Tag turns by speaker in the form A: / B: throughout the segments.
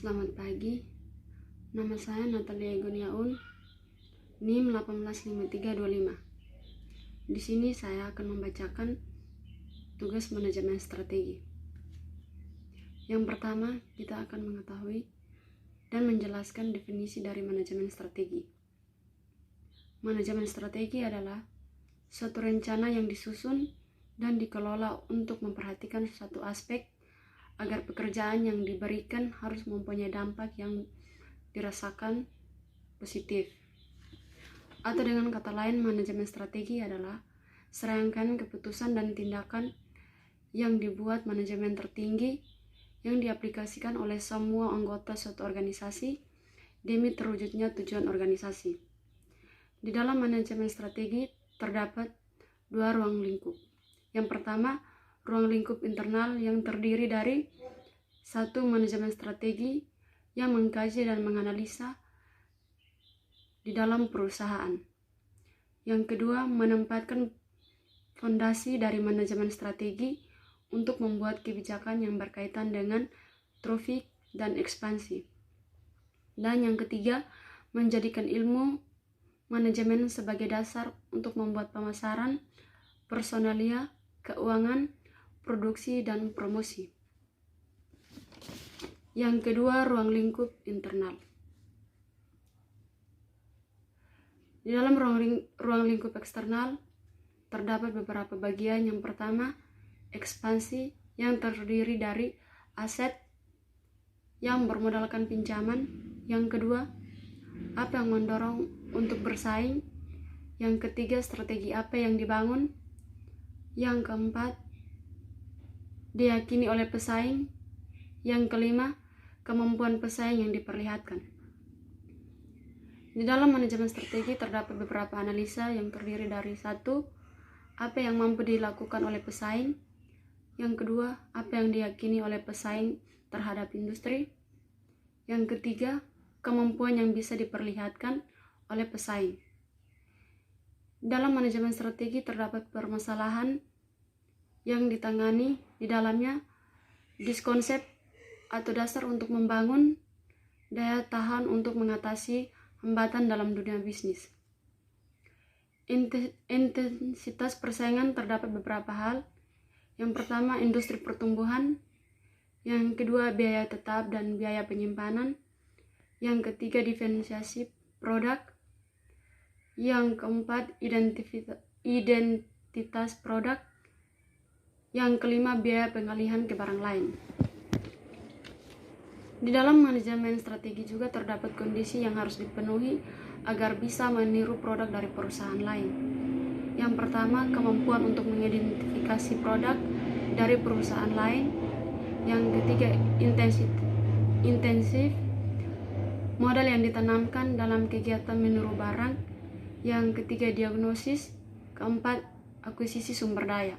A: Selamat pagi, nama saya Natalia Egoniaun, NIM 185325. Di sini saya akan membacakan tugas manajemen strategi. Yang pertama, kita akan mengetahui dan menjelaskan definisi dari manajemen strategi. Manajemen strategi adalah suatu rencana yang disusun dan dikelola untuk memperhatikan suatu aspek agar pekerjaan yang diberikan harus mempunyai dampak yang dirasakan positif. Atau dengan kata lain, manajemen strategi adalah serangkaian keputusan dan tindakan yang dibuat manajemen tertinggi yang diaplikasikan oleh semua anggota suatu organisasi demi terwujudnya tujuan organisasi. Di dalam manajemen strategi terdapat dua ruang lingkup. Yang pertama, ruang lingkup internal yang terdiri dari satu, manajemen strategi yang mengkaji dan menganalisa di dalam perusahaan. Yang kedua, menempatkan fondasi dari manajemen strategi untuk membuat kebijakan yang berkaitan dengan traffic dan ekspansi. Dan yang ketiga, menjadikan ilmu manajemen sebagai dasar untuk membuat pemasaran, personalia, keuangan, produksi, dan promosi. Yang kedua, ruang lingkup internal. Di dalam ruang lingkup eksternal terdapat beberapa bagian. Yang pertama, ekspansi yang terdiri dari aset yang bermodalkan pinjaman. Yang kedua, apa yang mendorong untuk bersaing. Yang ketiga, strategi apa yang dibangun. Yang keempat, diyakini oleh pesaing. Yang kelima, kemampuan pesaing yang diperlihatkan. Di dalam manajemen strategi terdapat beberapa analisa yang terdiri dari satu, apa yang mampu dilakukan oleh pesaing. Yang kedua, apa yang diyakini oleh pesaing terhadap industri. Yang ketiga, kemampuan yang bisa diperlihatkan oleh pesaing. Dalam manajemen strategi terdapat permasalahan yang ditangani. Di dalamnya diskonsep atau dasar untuk membangun daya tahan untuk mengatasi hambatan dalam dunia bisnis. Intensitas persaingan terdapat beberapa hal. Yang pertama, industri pertumbuhan. Yang kedua, biaya tetap dan biaya penyimpanan. Yang ketiga, diferensiasi produk. Yang keempat, identitas produk. Yang kelima, biaya pengalihan ke barang lain. Di dalam manajemen strategi juga terdapat kondisi yang harus dipenuhi agar bisa meniru produk dari perusahaan lain. Yang pertama, kemampuan untuk mengidentifikasi produk dari perusahaan lain. Yang ketiga, intensif modal yang ditanamkan dalam kegiatan meniru barang. Yang ketiga, diagnosis. Keempat, akuisisi sumber daya.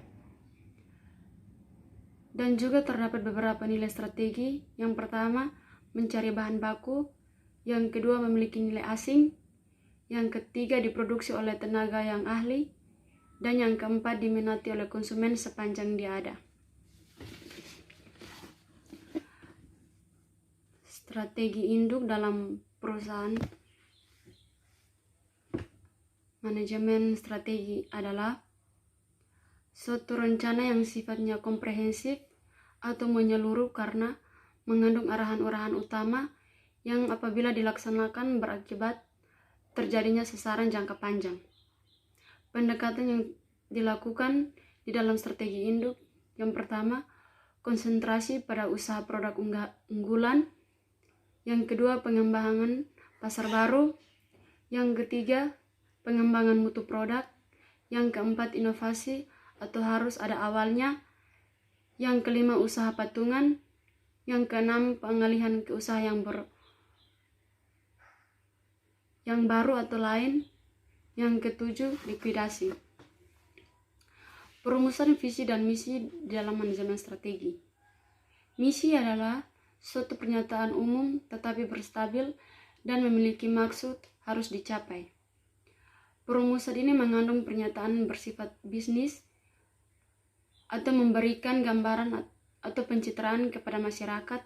A: Dan juga terdapat beberapa nilai strategi. Yang pertama, mencari bahan baku. Yang kedua, memiliki nilai asing. Yang ketiga, diproduksi oleh tenaga yang ahli. Dan yang keempat, diminati oleh konsumen sepanjang dia ada. Strategi induk dalam perusahaan. Manajemen strategi adalah suatu rencana yang sifatnya komprehensif atau menyeluruh karena mengandung arahan-arahan utama yang apabila dilaksanakan berakibat terjadinya sasaran jangka panjang. Pendekatan yang dilakukan di dalam strategi induk. Yang pertama, konsentrasi pada usaha produk unggulan. Yang kedua, pengembangan pasar baru. Yang ketiga, pengembangan mutu produk. Yang keempat, inovasi atau harus ada awalnya. Yang kelima, usaha patungan. Yang keenam, pengalihan ke usaha yang baru atau lain. Yang ketujuh, likuidasi. Perumusan visi dan misi dalam manajemen strategi. Misi adalah suatu pernyataan umum tetapi berstabil dan memiliki maksud harus dicapai. Perumusan ini mengandung pernyataan bersifat bisnis atau memberikan gambaran atau pencitraan kepada masyarakat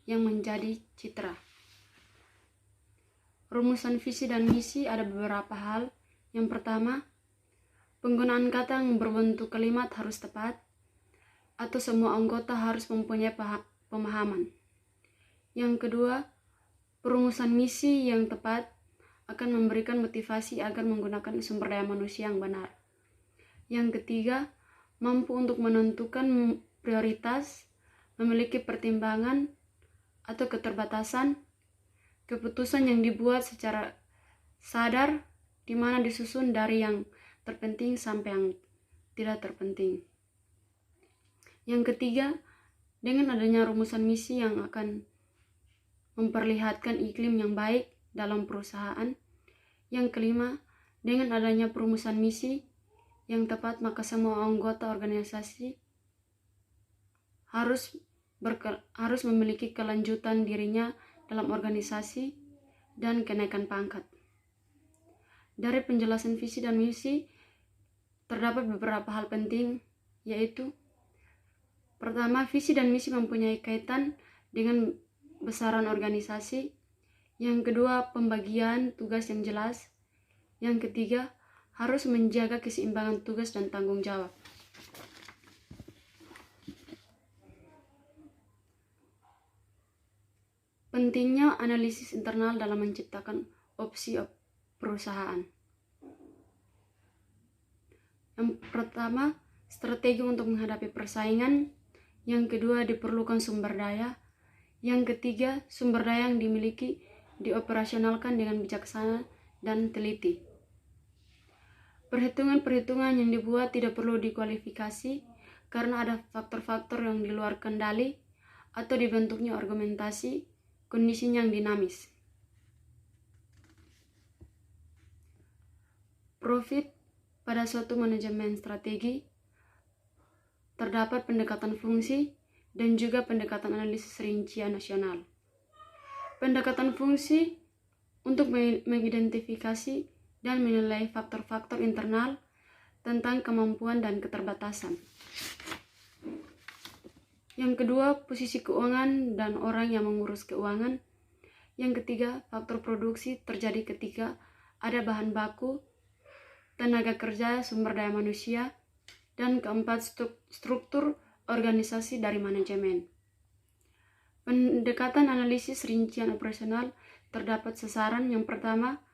A: yang menjadi citra. Rumusan visi dan misi ada beberapa hal. Yang pertama, penggunaan kata yang berbentuk kalimat harus tepat, atau semua anggota harus mempunyai pemahaman. Yang kedua, perumusan misi yang tepat akan memberikan motivasi agar menggunakan sumber daya manusia yang benar. Yang ketiga, mampu untuk menentukan prioritas, memiliki pertimbangan atau keterbatasan, keputusan yang dibuat secara sadar, di mana disusun dari yang terpenting sampai yang tidak terpenting. Yang ketiga, dengan adanya rumusan misi yang akan memperlihatkan iklim yang baik dalam perusahaan. Yang kelima, dengan adanya perumusan misi yang tepat, maka semua anggota organisasi harus memiliki kelanjutan dirinya dalam organisasi dan kenaikan pangkat. Dari penjelasan visi dan misi terdapat beberapa hal penting, yaitu pertama, visi dan misi mempunyai kaitan dengan besaran organisasi. Yang kedua, pembagian tugas yang jelas. Yang ketiga, harus menjaga keseimbangan tugas dan tanggung jawab. Pentingnya analisis internal dalam menciptakan opsi perusahaan. Yang pertama, strategi untuk menghadapi persaingan. Yang kedua, diperlukan sumber daya. Yang ketiga, sumber daya yang dimiliki dioperasionalkan dengan bijaksana dan teliti. Perhitungan-perhitungan yang dibuat tidak perlu dikualifikasi karena ada faktor-faktor yang di luar kendali atau dibentuknya argumentasi, kondisinya yang dinamis. Profit pada suatu manajemen strategi terdapat pendekatan fungsi dan juga pendekatan analisis rincian nasional. Pendekatan fungsi untuk mengidentifikasi dan menilai faktor-faktor internal tentang kemampuan dan keterbatasan. Yang kedua, posisi keuangan dan orang yang mengurus keuangan. Yang ketiga, faktor produksi terjadi ketika ada bahan baku, tenaga kerja, sumber daya manusia. Dan keempat, struktur organisasi dari manajemen. Pendekatan analisis rincian operasional terdapat sasaran. Yang pertama,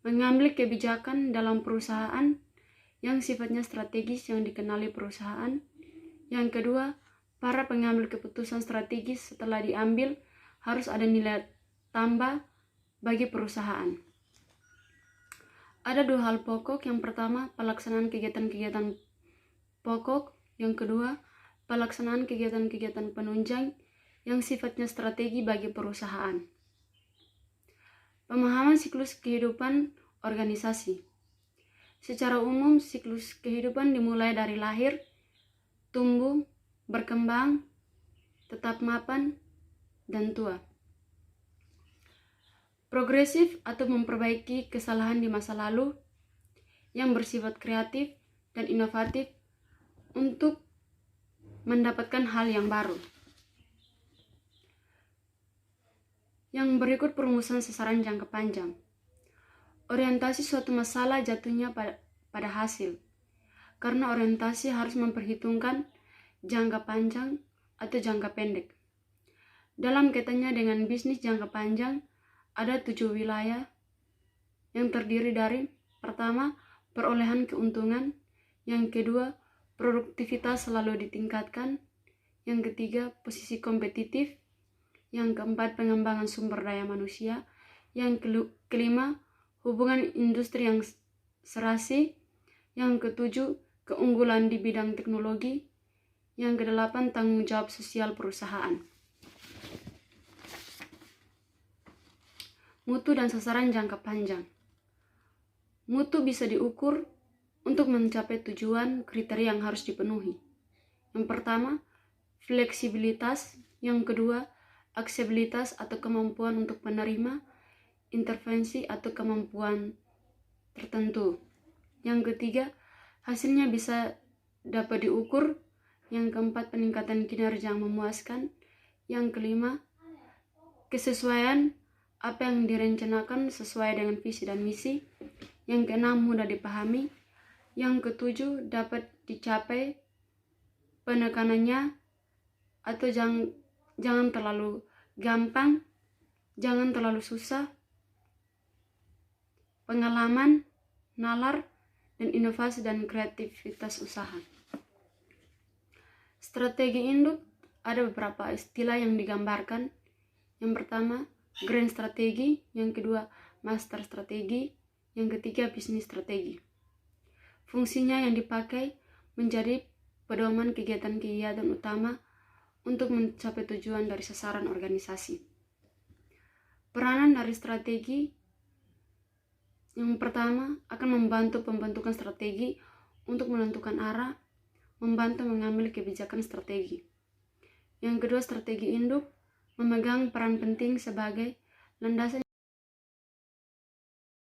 A: mengambil kebijakan dalam perusahaan yang sifatnya strategis yang dikenali perusahaan. Yang kedua, para pengambil keputusan strategis setelah diambil harus ada nilai tambah bagi perusahaan. Ada dua hal pokok. Yang pertama, pelaksanaan kegiatan-kegiatan pokok. Yang kedua, pelaksanaan kegiatan-kegiatan penunjang yang sifatnya strategi bagi perusahaan. Pemahaman siklus kehidupan organisasi. Secara umum, siklus kehidupan dimulai dari lahir, tumbuh, berkembang, tetap mapan, dan tua. Progresif atau memperbaiki kesalahan di masa lalu yang bersifat kreatif dan inovatif untuk mendapatkan hal yang baru. Yang berikut perumusan sasaran jangka panjang. Orientasi suatu masalah jatuhnya pada hasil, karena orientasi harus memperhitungkan jangka panjang atau jangka pendek. Dalam kaitannya dengan bisnis jangka panjang, ada 7 wilayah yang terdiri dari: pertama, perolehan keuntungan. Yang kedua, produktivitas selalu ditingkatkan. Yang ketiga, posisi kompetitif. Yang keempat, pengembangan sumber daya manusia. Yang kelima, hubungan industri yang serasi. Yang ketujuh, keunggulan di bidang teknologi. Yang kedelapan, tanggung jawab sosial perusahaan. Mutu dan sasaran jangka panjang. Mutu bisa diukur untuk mencapai tujuan kriteria yang harus dipenuhi. Yang pertama, fleksibilitas. Yang kedua, aksesibilitas atau kemampuan untuk menerima intervensi atau kemampuan tertentu. Yang ketiga, hasilnya bisa dapat diukur. Yang keempat, peningkatan kinerja yang memuaskan. Yang kelima, kesesuaian apa yang direncanakan sesuai dengan visi dan misi. Yang keenam, mudah dipahami. Yang ketujuh, dapat dicapai. Penekanannya atau jangan terlalu gampang, jangan terlalu susah. Pengalaman, nalar, dan inovasi dan kreativitas usaha. Strategi induk, ada beberapa istilah yang digambarkan. Yang pertama, grand strategi. Yang kedua, master strategi. Yang ketiga, bisnis strategi. Fungsinya yang dipakai menjadi pedoman kegiatan-kegiatan utama untuk mencapai tujuan dari sasaran organisasi. Peranan dari strategi, yang pertama, akan membantu pembentukan strategi untuk menentukan arah, membantu mengambil kebijakan strategi. Yang kedua, strategi induk memegang peran penting sebagai landasan